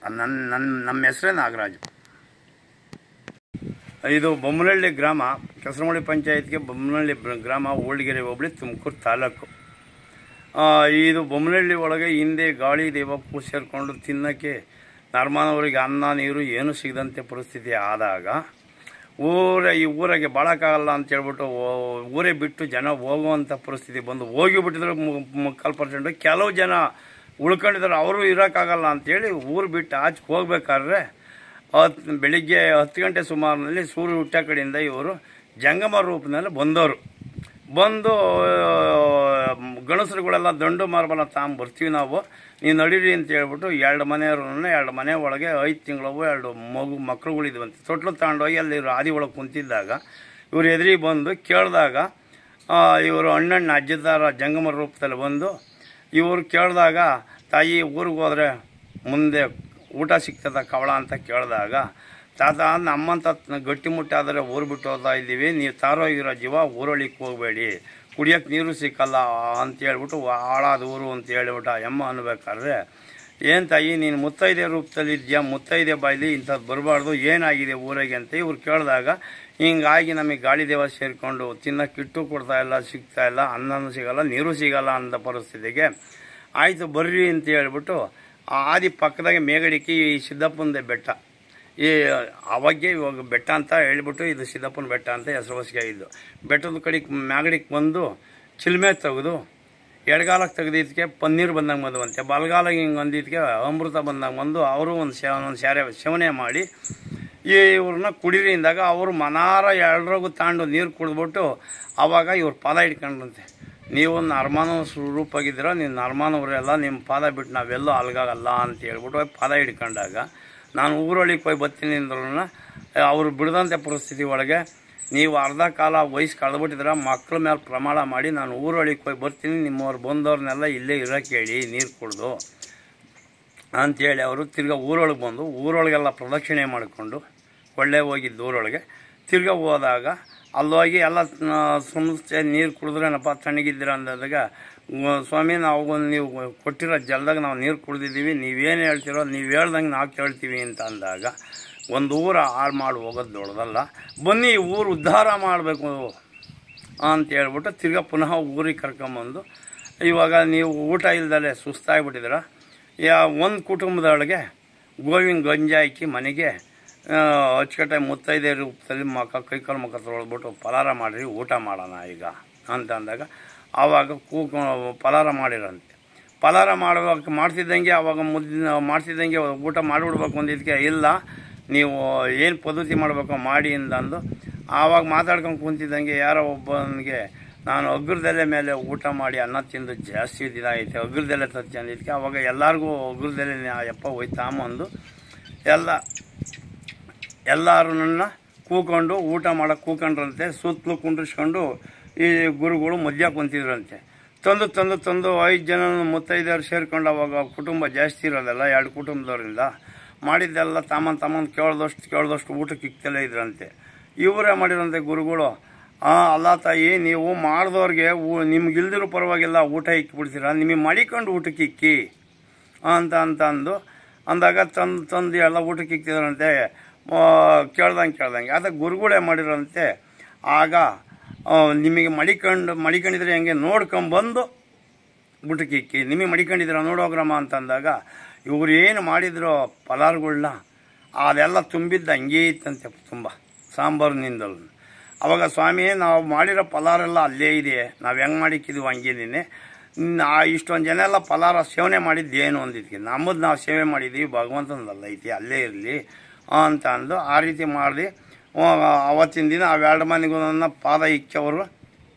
ನಮ್ಮ ಹೆಸರೇ ನಾಗರಾಜು. ಇದು ಬೊಮ್ಮನಹಳ್ಳಿ ಗ್ರಾಮ, ಕೆಸರಮಳ್ಳಿ ಪಂಚಾಯತ್ಗೆ ಬೊಮ್ಮನಹಳ್ಳಿ ಗ್ರಾಮ, ಓಲ್ಡ್ಗೆರೆ ಹೋಬಳಿ, ತುಮಕೂರು ತಾಲೂಕು. ಇದು ಬೊಮ್ಮನಹಳ್ಳಿ ಒಳಗೆ ಹಿಂದೆ ಗಾಳಿ ದೇವಕ್ಕೂ ಸೇರಿಕೊಂಡು ತಿನ್ನೋಕ್ಕೆ ನರ್ಮಾನವರಿಗೆ ಅನ್ನ ನೀರು ಏನೂ ಸಿಗದಂತೆ ಪರಿಸ್ಥಿತಿ ಆದಾಗ ಈ ಊರಿಗೆ ಬಾಳಕ್ಕಾಗಲ್ಲ ಅಂತ ಹೇಳ್ಬಿಟ್ಟು ಊರೇ ಬಿಟ್ಟು ಜನ ಹೋಗುವಂಥ ಪರಿಸ್ಥಿತಿ ಬಂದು ಹೋಗಿಬಿಟ್ಟಿದ್ರು 3% ಕೆಲವು ಜನ ಉಳ್ಕೊಂಡಿದ್ದಾರೆ. ಅವರು ಇರೋಕ್ಕಾಗಲ್ಲ ಅಂಥೇಳಿ ಊರು ಬಿಟ್ಟು ಆಚೆ ಹೋಗ್ಬೇಕಾದ್ರೆ ಬೆಳಿಗ್ಗೆ 10 ಗಂಟೆ ಸುಮಾರಿನಲ್ಲಿ ಸೂರ್ಯ ಹುಟ್ಟ ಕಡೆಯಿಂದ ಇವರು ಜಂಗಮ ರೂಪದಲ್ಲಿ ಬಂದು ಗಣಸರುಗಳೆಲ್ಲ ದಂಡು ಮಾರ್ಬಲ ಬರ್ತೀವಿ ನಾವು, ನೀವು ನಡೀರಿ ಅಂತ ಹೇಳ್ಬಿಟ್ಟು 2 ಮನೆಯವ್ರನ್ನ 2 ಮನೆ ಒಳಗೆ 5 ತಿಂಗಳವು 2 ಮಕ್ಕಳುಗಳಿದ್ವಂತೆ ತೊಟ್ಲು ತಗೊಂಡೋಗಿ ಅಲ್ಲಿ ಹಾದಿ ಒಳಗೆ ಕುಂತಿದ್ದಾಗ ಇವರು ಎದುರಿಗೆ ಬಂದು ಕೇಳಿದಾಗ ಇವರು ಅಣ್ಣಣ್ಣ ಅಜ್ಜದಾರ ಜಂಗಮ ರೂಪದಲ್ಲಿ ಬಂದು ಇವರು ಕೇಳಿದಾಗ, ತಾಯಿ ಊರಿಗೆ ಹೋದರೆ ಮುಂದೆ ಊಟ ಸಿಗ್ತದ ಕವಳ ಅಂತ ಕೇಳಿದಾಗ, ತಾತ ನಮ್ಮಂತ ಗಟ್ಟಿಮುಟ್ಟಾದರೆ ಊರು ಬಿಟ್ಟು ಹೋಗ್ತಾ ಇದ್ದೀವಿ, ನೀವು ತಾರೋಗಿರೋ ಜೀವ ಊರೊಳಿಗೆ ಹೋಗಬೇಡಿ, ಕುಡಿಯೋಕ್ಕೆ ನೀರು ಸಿಕ್ಕಲ್ಲ ಅಂತ ಹೇಳ್ಬಿಟ್ಟು ಹಾಳಾದ ಊರು ಅಂತ ಹೇಳ್ಬಿಟ್ಟು ಅಮ್ಮ ಅನ್ಬೇಕಾದ್ರೆ, ಏನು ತಾಯಿ ನೀನು ಮುತ್ತೈದೆ ರೂಪದಲ್ಲಿ ಇದೆಯಾ, ಮುತ್ತೈದೆ ಬಾಯ್ಲಿ ಇಂಥದ್ದು ಬರಬಾರ್ದು, ಏನಾಗಿದೆ ಊರಿಗೆ ಅಂತ ಇವ್ರು ಕೇಳಿದಾಗ, ಹಿಂಗಾಗಿ ನಮಗೆ ಗಾಳಿ ದೇವ ಸೇರಿಕೊಂಡು ತಿನ್ನೋಕ್ಕೆ ಇಟ್ಟು ಕೊಡ್ತಾಯಿಲ್ಲ, ಸಿಗ್ತಾಯಿಲ್ಲ, ಅನ್ನನೂ ಸಿಗಲ್ಲ, ನೀರು ಸಿಗಲ್ಲ ಅಂದ ಪರಿಸ್ಥಿತಿಗೆ ಆಯಿತು ಬರ್ರಿ ಅಂತ ಹೇಳ್ಬಿಟ್ಟು ಆದಿ ಪಕ್ಕದಾಗೆ ಮೇಗಡಿಕೆ ಈ ಸಿದ್ದಪ್ಪನದೇ ಬೆಟ್ಟ, ಅವಾಗೆ ಇವಾಗ ಬೆಟ್ಟ ಅಂತ ಹೇಳ್ಬಿಟ್ಟು ಇದು ಸಿದ್ದಪ್ಪನ ಬೆಟ್ಟ ಅಂತ ಹೆಸರುವಾಸಿ ಆಗಿದ್ದು. ಬೆಟ್ಟದ ಕಡೆಗೆ ಮ್ಯಾಗಡಿಗೆ ಬಂದು ಚಿಲ್ಮೆ ತೆಗೆದು ಎಡಗಾಲಕ್ಕೆ ತೆಗೆದಿದ್ದಕ್ಕೆ ಪನ್ನೀರು ಬಂದಂಗೆ ಬಂದವಂತೆ, ಬಲಗಾಲಕ್ಕೆ ಹಿಂಗೆ ಅಂದಿದ್ದಕ್ಕೆ ಅಮೃತ ಬಂದಂಗೆ ಬಂದು ಅವರು ಒಂದು ಸೇವನೆ ಮಾಡಿ ಇವ್ರನ್ನ ಕುಡೀರಿ ಅಂದಾಗ ಅವರು ಮನಾರ ಎಲ್ರಿಗೂ ತಾಂಡು ನೀರು ಕುಡಿದ್ಬಿಟ್ಟು ಆವಾಗ ಇವ್ರು ಪಾದ ಹಿಡ್ಕೊಂಡ್ರಂತೆ, ನೀವು ನರ್ಮಾನ ಸ್ವರೂಪಾಗಿದ್ದೀರ, ನೀವು ನರ್ಮಾನವರೆಲ್ಲ ನಿಮ್ಮ ಪಾದ ಬಿಟ್ಟು ನಾವೆಲ್ಲೂ ಅಲ್ಗಾಗಲ್ಲ ಅಂತ ಹೇಳ್ಬಿಟ್ಟು ಪಾದ ಹಿಡ್ಕೊಂಡಾಗ, ನಾನು ಊರೊಳಗೆ ಹೋಗಿ ಬರ್ತೀನಿ ಅಂದ್ರೂ ಅವರು ಬಿಡದಂಥ ಪರಿಸ್ಥಿತಿ ಒಳಗೆ, ನೀವು ಅರ್ಧ ಕಾಲ ವಯಸ್ಸು ಕಳೆದ್ಬಿಟ್ಟಿದ್ರೆ ಮಕ್ಕಳ ಮೇಲೆ ಪ್ರಮಾಣ ಮಾಡಿ ನಾನು ಊರೊಳಗೆ ಹೋಗಿ ಬರ್ತೀನಿ, ನಿಮ್ಮವ್ರು ಬಂದವ್ರನ್ನೆಲ್ಲ ಇಲ್ಲೇ ಇರೋಕ್ಕೆ ಹೇಳಿ ನೀರು ಕುಡಿದು ಅಂಥೇಳಿ ಅವರು ತಿರ್ಗಾ ಊರೊಳಗೆ ಬಂದು ಊರೊಳಗೆಲ್ಲ ಪ್ರದಕ್ಷಿಣೆ ಮಾಡಿಕೊಂಡು ಕೊಳ್ಳೆ ಹೋಗಿದ್ದು ಊರೊಳಗೆ ತಿರ್ಗಾ ಹೋದಾಗ ಅಲ್ಲೋಗಿ ಎಲ್ಲ ಸಂಸ್ಥೆ ನೀರು ಕುಡಿದ್ರೇನಪ್ಪ ತಣ್ಣಗಿದ್ದೀರ ಅಂದಾಗ, ಸ್ವಾಮಿ ನಾವು ನೀವು ಕೊಟ್ಟಿರೋ ಜಲದಾಗ ನಾವು ನೀರು ಕುಡಿದಿದ್ದೀವಿ, ನೀವೇನು ಹೇಳ್ತಿರೋ ನೀವು ಹೇಳ್ದಂಗೆ ನಾವು ಕೇಳ್ತೀವಿ ಅಂತ ಅಂದಾಗ, ಒಂದು ಊರು ಹಾಳು ಮಾಡಿ ಹೋಗೋದು ದೊಡ್ಡದಲ್ಲ, ಬನ್ನಿ ಊರು ಉದ್ಧಾರ ಮಾಡಬೇಕು ಅಂತ ಹೇಳ್ಬಿಟ್ಟು ತಿರ್ಗಾ ಪುನಃ ಊರಿಗೆ ಕರ್ಕೊಂಬಂದು, ಇವಾಗ ನೀವು ಊಟ ಇಲ್ದಲೆ ಸುಸ್ತಾಗಿಬಿಟ್ಟಿದ್ದೀರ, ಒಂದು ಕುಟುಂಬದೊಳಗೆ ಗೋವಿನ ಗಂಜಿ ಹಾಕಿ ಮನೆಗೆ ಅಚ್ಚುಕಟ್ಟಾಗಿ ಮುತ್ತೈದೆ ರೂಪದಲ್ಲಿ ಕೈಕಾಲು ಮುಖ ತೊಳೆದ್ಬಿಟ್ಟು ಫಲಾರ ಮಾಡಿರಿ, ಊಟ ಮಾಡೋಣ ಈಗ ಅಂತ ಅಂದಾಗ, ಆವಾಗ ಫಲಾರ ಮಾಡಿರಂತೆ. ಫಲಾರ ಮಾಡ್ತಿದ್ದಂಗೆ ಆವಾಗ ಮಾಡ್ತಿದ್ದಂಗೆ ಊಟ ಮಾಡಿಬಿಡ್ಬೇಕು ಅಂದಿದ್ದಕ್ಕೆ, ಇಲ್ಲ ನೀವು ಏನು ಪದ್ಧತಿ ಮಾಡಬೇಕು ಮಾಡಿ ಅಂದು ಆವಾಗ ಮಾತಾಡ್ಕೊಂಡು ಕುಂತಿದ್ದಂಗೆ ಯಾರೋ ಒಬ್ಬನಿಗೆ ನಾನು ಅಗ್ರದೆಲೆ ಮೇಲೆ ಊಟ ಮಾಡಿ ಅನ್ನ ತಿಂದು ಜಾಸ್ತಿ ಇದಾಗೈತೆ, ಅಗ್ರದೆಲೆ ತತ್ತಿ ಅಂದಿದ್ದಕ್ಕೆ ಆವಾಗ ಎಲ್ಲರಿಗೂ ಅಗ್ರದೆಲೆ ಯಪ್ಪ ಹೋಯ್ತಾಂಬಂದು ಎಲ್ಲರೂ ನನ್ನ ಕೂಕೊಂಡು ಊಟ ಮಾಡೋಕೆ ಕೂಕೊಂಡ್ರಂತೆ, ಸುತ್ತಲೂ ಕುಂಡ್ರಿಸ್ಕೊಂಡು ಈ ಗುರುಗಳು ಮಧ್ಯ ಕುಂತಿದ್ರಂತೆ. ತಂದು 5 ಜನ ಮುತ್ತೈದೆಯರು ಸೇರ್ಕೊಂಡು ಅವಾಗ ಕುಟುಂಬ ಜಾಸ್ತಿ ಇರೋದಲ್ಲ, 2 ಕುಟುಂಬದವರಿಂದ ಮಾಡಿದ್ದೆಲ್ಲ ತಾಮನ್ ಕೇಳ್ದಷ್ಟು ಊಟಕ್ಕೆ ಇಕ್ತಲೇ ಇದ್ರಂತೆ. ಇವರೇ ಮಾಡಿರಂತೆ ಗುರುಗಳು, ಅಲ್ಲ ತಾಯಿ ನೀವು ಮಾಡಿದವ್ರಿಗೆ ನಿಮ್ಗಿಲ್ದಿರೋ ಪರವಾಗಿಲ್ಲ ಊಟ ಇಕ್ಕಿಬಿಡ್ತೀರ, ನಿಮಗೆ ಮಾಡಿಕೊಂಡು ಊಟಕ್ಕೆ ಇಕ್ಕಿ ಅಂದಾಗ ತಂದು ಎಲ್ಲ ಊಟಕ್ಕೆ ಇಕ್ತಿದ್ರಂತೆ. ಕೇಳ್ದಂಗೆ ಅದಕ್ಕೆ ಗುರುಗಳೇ ಮಾಡಿರಂತೆ, ಆಗ ನಿಮಗೆ ಮಡಿಕೊಂಡಿದ್ರೆ ಹೆಂಗೆ ನೋಡ್ಕೊಂಬಂದು ಊಟಕ್ಕೆ ಇಕ್ಕಿ, ನಿಮಗೆ ಮಡಿಕೊಂಡಿದ್ದೀರ ನೋಡೋಗ್ರಮ್ಮ ಅಂತಂದಾಗ, ಇವ್ರು ಏನು ಮಾಡಿದ್ರು ಫಲಾರಗಳನ್ನ ಅದೆಲ್ಲ ತುಂಬಿದ್ದು ಹಂಗೇ ಇತ್ತಂತೆ, ತುಂಬ ಸಾಂಬಾರಿನಿಂದಲೂ. ಅವಾಗ ಸ್ವಾಮಿ ನಾವು ಮಾಡಿರೋ ಫಲಾರೆಲ್ಲ ಅಲ್ಲೇ ಇದೆ, ನಾವು ಹೆಂಗೆ ಮಾಡಿಕ್ಕಿದ್ವಿ ಹಂಗೇನೆ, ಇಷ್ಟೊಂದು ಜನ ಎಲ್ಲ ಫಲಾರ ಸೇವನೆ ಮಾಡಿದ್ದೇನು ಅಂದಿದ್ದಕ್ಕೆ, ನಮ್ಮದು ನಾವು ಸೇವೆ ಮಾಡಿದ್ದೀವಿ, ಭಗವಂತನದಲ್ಲ ಐತಿ ಅಲ್ಲೇ ಇರಲಿ ಅಂತ ಅಂದು ಆ ರೀತಿ ಮಾಡಿ ಅವತ್ತಿನ ದಿನ ಆ 2 ಮನೆಗೂ ನನ್ನ ಪಾದ ಇಕ್ಕವರು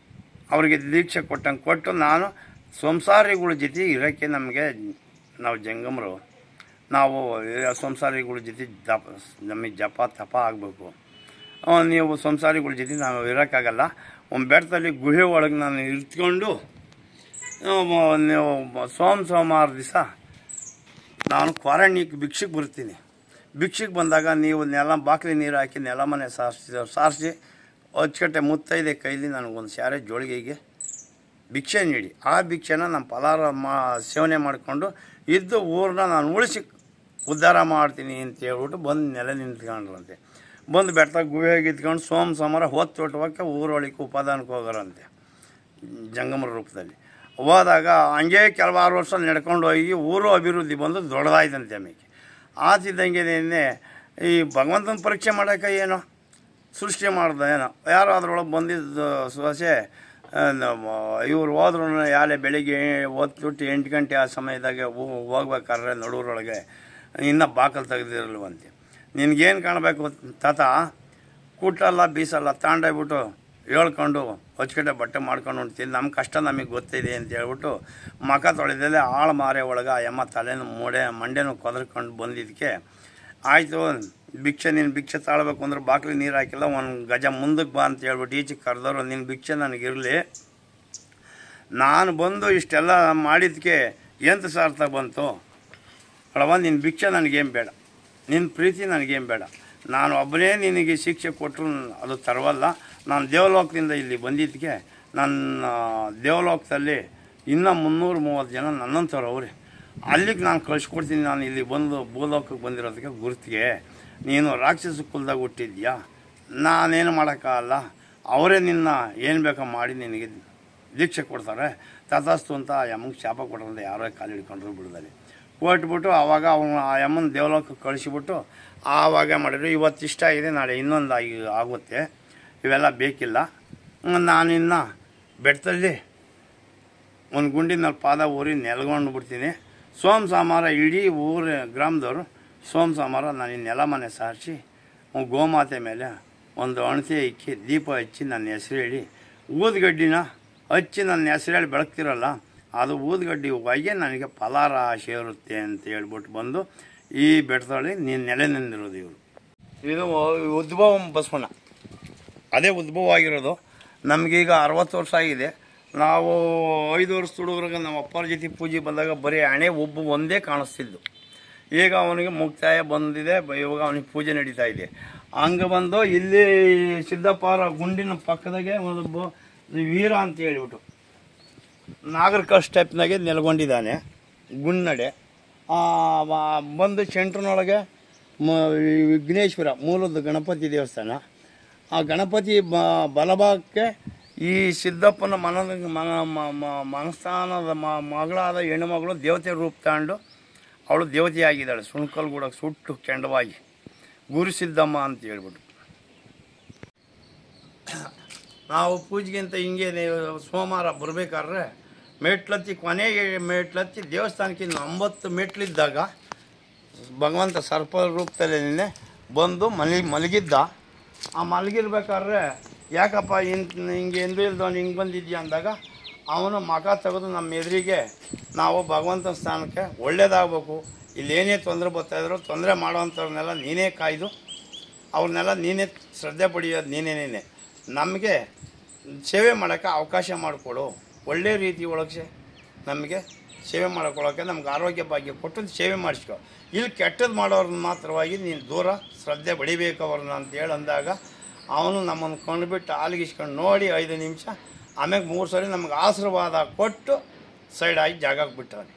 ಅವರಿಗೆ ದೀಕ್ಷೆ ಕೊಟ್ಟಂಗೆ ಕೊಟ್ಟು, ನಾನು ಸಂಸಾರಿಗಳ ಜೊತೆ ಇರೋಕ್ಕೆ ನಾವು ಜಂಗಮರು, ನಾವು ಸಂಸಾರಿಗಳ ಜೊತೆ ನಮಗೆ ಜಪ ತಪ ಆಗಬೇಕು, ನೀವು ಸಂಸಾರಿಗಳ ಜೊತೆ ನಾವು ಇರೋಕ್ಕಾಗಲ್ಲ, ಒಂದು ಬೆಟ್ಟದಲ್ಲಿ ಗುಹೆ ಒಳಗೆ ನಾನು ಇರ್ತ್ಕೊಂಡು ನೀವು ಸೋಮವಾರ ದಿವಸ ನಾನು ಕ್ವಾರಂಟೈನ್ಗೆ ಭಿಕ್ಷೆಗೆ ಬರ್ತೀನಿ, ಭಿಕ್ಷೆಗೆ ಬಂದಾಗ ನೀವು ಬಾಗಿಲು ನೀರು ಹಾಕಿ ನೆಲ ಮನೆ ಸಾರಿಸಿ ಅಚ್ಚುಕಟ್ಟೆ ಮುತ್ತೈದೆ ಕೈಲಿ ನನಗೊಂದು ಸ್ಯಾರೆ ಜೋಳಿಗೆಗೆ ಭಿಕ್ಷೆ ನೀಡಿ, ಆ ಭಿಕ್ಷೆನ ನಮ್ಮ ಫಲಾರ ಸೇವನೆ ಮಾಡಿಕೊಂಡು ಇದ್ದು ಊರನ್ನ ನಾನು ಉದ್ಧಾರ ಮಾಡ್ತೀನಿ ಅಂತ ಹೇಳ್ಬಿಟ್ಟು ಬಂದು ನೆಲೆ ನಿಂತ್ಕೊಂಡ್ರಂತೆ. ಬಂದು ಬೆಟ್ಟದಾಗ ಗುಹೆಗೆ ಇದ್ಕೊಂಡು ಸೋಮವಾರ ಹೊತ್ತೊಟ್ಟುವಕ್ಕೆ ಊರೊಳಗೆ ಉಪಾದಾನಕ್ಕೆ ಹೋಗೋರಂತೆ ಜಂಗಮರ ರೂಪದಲ್ಲಿ. ಹೋದಾಗ ಹಂಗೆ ಕೆಲವಾರು ವರ್ಷ ನಡ್ಕೊಂಡು ಹೋಗಿ ಊರು ಅಭಿವೃದ್ಧಿ ಬಂದು ದೊಡ್ಡದಾಯ್ತಂತೆ. ಆಮೇಲೆ ಆತಿದ್ದಂಗೆ ಈ ಭಗವಂತನ ಪರೀಕ್ಷೆ ಮಾಡೋಕ್ಕೆ ಏನೋ ಸೃಷ್ಟಿ ಮಾಡ್ದೆ ಏನೋ ಯಾರೋ ಅದ್ರೊಳಗೆ ಬಂದಿದ್ದು ಸೊಸೆ ಇವ್ರು ಹೋದ್ರು ಯಾರೇ ಬೆಳಿಗ್ಗೆ ಹೊತ್ತು 8 ಗಂಟೆ ಆ ಸಮಯದಾಗೆ ಹೋಗ್ಬೇಕಾದ್ರೆ ನಡುವರೊಳಗೆ ಇನ್ನೂ ಬಾಕಲು ತೆಗೆದಿರಲ್ವಂತೆ. ನಿನಗೇನು ಕಾಣಬೇಕು ತಾತ, ಕೂಟಲ್ಲ ಬೀಸಲ್ಲ ತಾಂಡೋಗ್ಬಿಟ್ಟು ಹೇಳ್ಕೊಂಡು ಹೊಚ್ಕಟ್ಟೆ ಬಟ್ಟೆ ಮಾಡ್ಕೊಂಡು ಉಣ್ತೀನಿ, ನಮ್ಮ ಕಷ್ಟ ನಮಗೆ ಗೊತ್ತಿದೆ ಅಂತ ಹೇಳ್ಬಿಟ್ಟು ಮಖ ತೊಳೆದಲ್ಲೇ ಆಳು ಮಾರೆ ಒಳಗೆ ಆ ಯಮ್ಮ ತಲೆನೂ ಮಂಡೆನೂ ಕೊದರ್ಕೊಂಡು ಬಂದಿದ್ದಕ್ಕೆ ಆಯಿತು ನೀನು ಭಿಕ್ಷೆ ತಾಳ್ಬೇಕು ಅಂದ್ರೆ ಬಾಕ್ಲಿ ನೀರು ಹಾಕಿಲ್ಲ, ಒಂದು ಗಜ ಮುಂದಕ್ಕೆ ಬಾ ಅಂತ ಹೇಳ್ಬಿಟ್ಟು ಈಚೆಗೆ ಕರೆದವರು ನಿನ್ನ ಭಿಕ್ಷೆ ನನಗಿರಲಿ, ನಾನು ಬಂದು ಇಷ್ಟೆಲ್ಲ ಮಾಡಿದ್ದಕ್ಕೆ ಎಂತ ಸಾರ್ಥ ಬಂತು ಅಳವ, ನಿನ್ನ ಭಿಕ್ಷೆ ನನಗೇನು ಬೇಡ, ನಿನ್ನ ಪ್ರೀತಿ ನನಗೇನು ಬೇಡ, ನಾನು ಒಬ್ಬನೇ ನಿನಗೆ ಶಿಕ್ಷೆ ಕೊಟ್ಟರು ಅದು ತರವಲ್ಲ, ನಾನು ದೇವಲೋಕದಿಂದ ಇಲ್ಲಿ ಬಂದಿದ್ದಕ್ಕೆ ನನ್ನ ದೇವಲೋಕದಲ್ಲಿ ಇನ್ನೂ 330 ಜನ ನನ್ನಂಥವ್ರು ಅವ್ರೆ, ಅಲ್ಲಿಗೆ ನಾನು ಕಳಿಸ್ಕೊಡ್ತೀನಿ, ನಾನು ಇಲ್ಲಿ ಬಂದು ಭೂಲೋಕಕ್ಕೆ ಬಂದಿರೋದಕ್ಕೆ ಗುರುತಿಗೆ, ನೀನು ರಾಕ್ಷಸ ಕುಲದಾಗ ಹುಟ್ಟಿದ್ಯಾ, ನಾನೇನು ಮಾಡೋಕ್ಕಾಗಲ್ಲ, ಅವರೇ ನಿನ್ನ ಏನು ಬೇಕೋ ಮಾಡಿ ನಿನಗೆ ದೀಕ್ಷೆ ಕೊಡ್ತಾರೆ, ತಥಾಸ್ತು ಅಂತ ಆ ಯಮ್ಮಗೆ ಶಾಪ ಕೊಡೋದು ಯಾರೋ ಕಾಲು ಹಿಡ್ಕೊಂಡ್ರು ಬಿಡದಲ್ಲಿ ಕೊಟ್ಬಿಟ್ಟು ಆವಾಗ ಅವನು ಆ ಯಮ್ಮನ ದೇವಲೋಕಕ್ಕೆ ಕಳಿಸಿಬಿಟ್ಟು ಆವಾಗ ಮಾಡಿದ್ರು. ಇವತ್ತು ಇಷ್ಟ ಆಗಿದೆ, ನಾಳೆ ಇನ್ನೊಂದು ಆಗುತ್ತೆ, ಇವೆಲ್ಲ ಬೇಕಿಲ್ಲ, ನಾನಿನ್ನು ಬೆಟ್ಟದಲ್ಲಿ ಒಂದು ಗುಂಡಿನಲ್ಲಿ ಪಾದ ಊರಿ ನೆಲ್ಕೊಂಡು ಬಿಡ್ತೀನಿ, ಸೋಮವಾರ ಇಡೀ ಗ್ರಾಮದವರು ಸೋಮವಾರ ನಾನು ಈ ನೆಲ ಮನೆ ಸಾರಿಸಿ ಗೋಮಾತೆ ಮೇಲೆ ಒಂದು ಅಣತೆ ಇಕ್ಕಿ ದೀಪ ಹಚ್ಚಿ ನನ್ನ ಹೆಸರು ಹೇಳಿ ಊದ್ಗಡ್ಡಿನ ಹಚ್ಚಿ ನನ್ನ ಹೆಸರು ಹೇಳಿ ಬೆಳಗ್ತಿರಲ್ಲ, ಅದು ಊದ್ಗಡ್ಡಿ ಹೋಗಿ ನನಗೆ ಫಲಾರ ಸೇರುತ್ತೆ ಅಂತ ಹೇಳ್ಬಿಟ್ಟು ಬಂದು ಈ ಬೆಟ್ಟದಲ್ಲಿ ನೀನು ನೆಲೆ ನಿಂದಿರೋದು. ಇವರು ಇದು ಉದ್ಭವ ಬಸವಣ್ಣ, ಅದೇ ಉದ್ಭವ ಆಗಿರೋದು. ನಮಗೀಗ 60 ವರ್ಷ ಆಗಿದೆ. ನಾವು 5 ವರ್ಷ ಹುಡುಗರಿಗೆ ನಮ್ಮ ಅಪ್ಪರ ಜೊತೆ ಪೂಜೆ ಬಂದಾಗ ಬರೀ ಹಣೆ ಒಂದೇ ಕಾಣಿಸ್ತಿದ್ದು. ಈಗ ಅವನಿಗೆ ಮುಕ್ತಾಯ ಬಂದಿದೆ, ಇವಾಗ ಅವನಿಗೆ ಪೂಜೆ ನಡೀತಾ ಇದೆ. ಹಂಗೆ ಬಂದು ಇಲ್ಲಿ ಸಿದ್ದಪ್ಪರ ಗುಂಡಿನ ಪಕ್ಕದಾಗೆ ಒಂದು ವೀರ ಅಂತ ಹೇಳಿಬಿಟ್ಟು ನಾಗರಿಕ ಸ್ಟೆಪ್ನಾಗೆ ನೆಲೆಗೊಂಡಿದ್ದಾನೆ ಗುಂಡ್ನಡೆ. ಬಂದು ಸೆಂಟ್ರ್ನೊಳಗೆ ವಿಘ್ನೇಶ್ವರ ಮೂಲದ ಗಣಪತಿ ದೇವಸ್ಥಾನ. ಆ ಗಣಪತಿ ಬಲಭಾಗಕ್ಕೆ ಈ ಸಿದ್ದಪ್ಪನ ಮನಸ್ಥಾನದ ಮಗಳಾದ ಹೆಣ್ಣುಮಗಳು ದೇವತೆ ರೂಪ ತಗೊಂಡು ಅವಳು ದೇವತೆಯಾಗಿದ್ದಾಳೆ. ಸುಣ್ಕಲ್ಗೂಡ ಸುಟ್ಟು ಕೆಂಡವಾಗಿ ಗುರುಸಿದ್ದಮ್ಮ ಅಂತ ಹೇಳ್ಬಿಟ್ಟು ನಾವು ಪೂಜೆಗಿಂತ ಹಿಂಗೆ ಸೋಮವಾರ ಬರಬೇಕಾದ್ರೆ ಮೆಟ್ಲತ್ತಿ ಕೊನೆಗೆ ಮೆಟ್ಲತ್ತಿ ದೇವಸ್ಥಾನಕ್ಕೆ 90 ಮೆಟ್ಲಿದ್ದಾಗ ಭಗವಂತ ಸರ್ಪ ರೂಪದಲ್ಲಿ ಬಂದು ಮಲಗಿದ್ದ. ಆ ಮಲಗಿರ್ಬೇಕಾದ್ರೆ ಯಾಕಪ್ಪ ಹಿಂಗೆ ಎಂದೂ ಇಲ್ದವನು ಹಿಂಗೆ ಬಂದಿದ್ಯಾ ಅಂದಾಗ ಅವನು ಮಖ ತೆಗೆದು ನಮ್ಮ ಎದುರಿಗೆ ನಾವು ಭಗವಂತನ ಸ್ಥಾನಕ್ಕೆ ಒಳ್ಳೇದಾಗಬೇಕು, ಇಲ್ಲೇನೇ ತೊಂದರೆ ಬರ್ತಾಯಿದ್ರು ತೊಂದರೆ ಮಾಡೋವಂಥವ್ರನ್ನೆಲ್ಲ ನೀನೇ ಕಾಯ್ದು ಅವ್ರನ್ನೆಲ್ಲ ನೀನೇ ಶ್ರದ್ಧೆ ಪಡೆಯೋದು ನೀನೇ, ನಮಗೆ ಸೇವೆ ಮಾಡೋಕ್ಕೆ ಅವಕಾಶ ಮಾಡಿಕೊಡು, ಒಳ್ಳೆ ರೀತಿ ಒಳಗೆ ನಮಗೆ ಸೇವೆ ಮಾಡ್ಕೊಳ್ಳೋಕ್ಕೆ ನಮ್ಗೆ ಆರೋಗ್ಯ ಭಾಗ್ಯ ಕೊಟ್ಟು ಸೇವೆ ಮಾಡಿಸ್ಕೊ, ಇಲ್ಲಿ ಕೆಟ್ಟದ್ದು ಮಾಡೋರನ್ನ ಮಾತ್ರವಾಗಿ ನೀನು ದೂರ ಶ್ರದ್ಧೆ ಬಡಿಬೇಕು ಅವ್ರನ್ನ ಅಂತೇಳಿ ಅಂದಾಗ ಅವನು ನಮ್ಮನ್ನು ಕೊಂಡುಬಿಟ್ಟು ಆಲಗಿಸ್ಕೊಂಡು ನೋಡಿ 5 ನಿಮಿಷ, ಆಮ್ಯಾಗ 3 ಸರಿ ನಮಗೆ ಆಶೀರ್ವಾದ ಕೊಟ್ಟು ಸೈಡಾಗಿ ಜಾಗಕ್ಕೆ ಬಿಟ್ಟವನು.